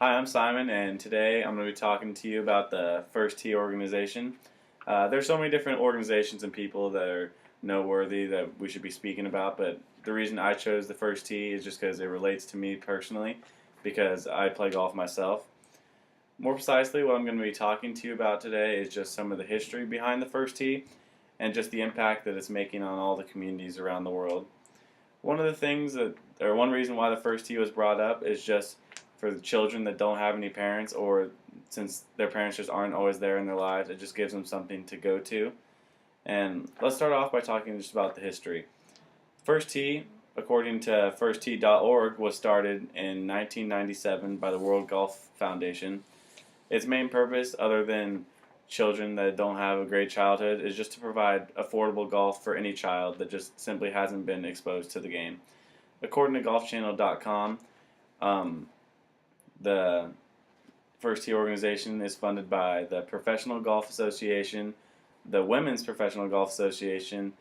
Hi, I'm Simon, and today I'm going to be talking to you about the First Tee organization. There's so many different organizations and people that are noteworthy that we should be speaking about, but the reason I chose the First Tee is just because it relates to me personally, because I play golf myself. More precisely, what I'm going to be talking to you about today is just some of the history behind the First Tee and just the impact that it's making on all the communities around the world. One of the things that, or one reason why the First Tee was brought up is just for the children that don't have any parents, or since their parents just aren't always there in their lives, it just gives them something to go to. And let's start off by talking just about the history. First Tee, according to firsttee.org, was started in 1997 by the World Golf Foundation. Its main purpose, other than children that don't have a great childhood, is just to provide affordable golf for any child that just simply hasn't been exposed to the game. According to golfchannel.com, the First Tee organization is funded by the Professional Golf Association, the Women's Professional Golf Association,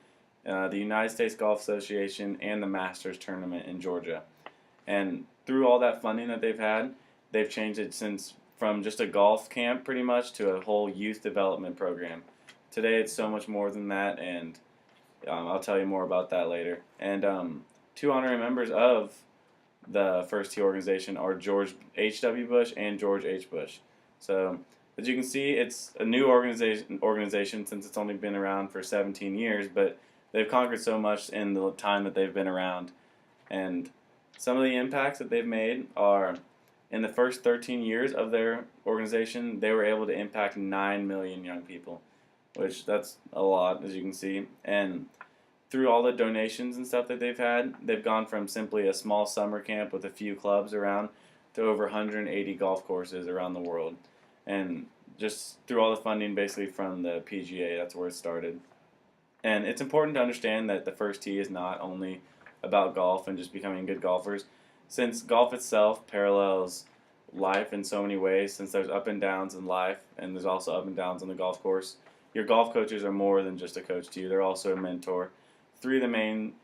the United States Golf Association, and the Masters Tournament in Georgia. And through all that funding that they've had, they've changed it from just a golf camp pretty much to a whole youth development program. Today it's so much more than that, and I'll tell you more about that later. And two honorary members of the First Tee organization are George H.W. Bush and George H. Bush. So as you can see, it's a new organization since it's only been around for 17 years, but they've conquered so much in the time that they've been around. And some of the impacts that they've made are, in the first 13 years of their organization, they were able to impact 9 million young people, which that's a lot, as you can see. And through all the donations and stuff that they've gone from simply a small summer camp with a few clubs around to over 180 golf courses around the world. And just through all the funding basically from the PGA, that's where it started. And it's important to understand that the First Tee is not only about golf and just becoming good golfers, since golf itself parallels life in so many ways, since there's up and downs in life and there's also up and downs on the golf course. Your golf coaches are more than just a coach to you, they're also a mentor. Three of the main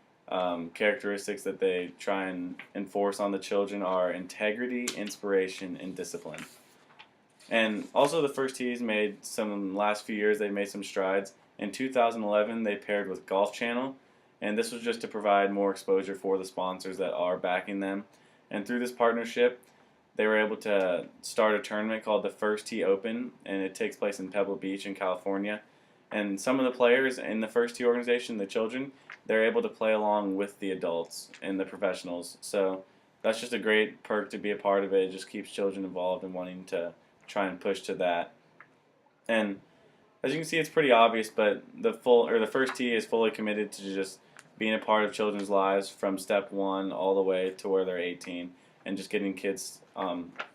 characteristics that they try and enforce on the children are integrity, inspiration, and discipline. And also the First Tees made some, in the last few years, they've made some strides. In 2011, they paired with Golf Channel, and this was just to provide more exposure for the sponsors that are backing them. And through this partnership, they were able to start a tournament called the First Tee Open, and it takes place in Pebble Beach in California. And some of the players in the First Tee organization, the children, they're able to play along with the adults and the professionals. So that's just a great perk to be a part of it. It just keeps children involved and wanting to try and push to that. And as you can see, it's pretty obvious, but the First Tee is fully committed to just being a part of children's lives from step one all the way to where they're 18, and just getting kids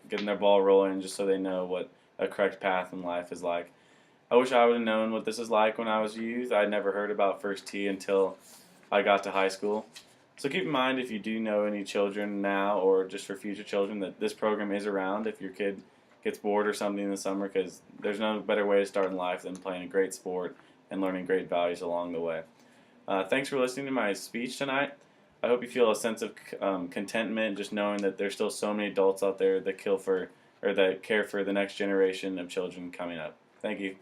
getting their ball rolling just so they know what a correct path in life is like. I wish I would have known what this is like when I was a youth. I'd never heard about First Tee until I got to high school. So keep in mind, if you do know any children now or just for future children, that this program is around if your kid gets bored or something in the summer, because there's no better way to start in life than playing a great sport and learning great values along the way. Thanks for listening to my speech tonight. I hope you feel a sense of contentment just knowing that there's still so many adults out there that care for the next generation of children coming up. Thank you.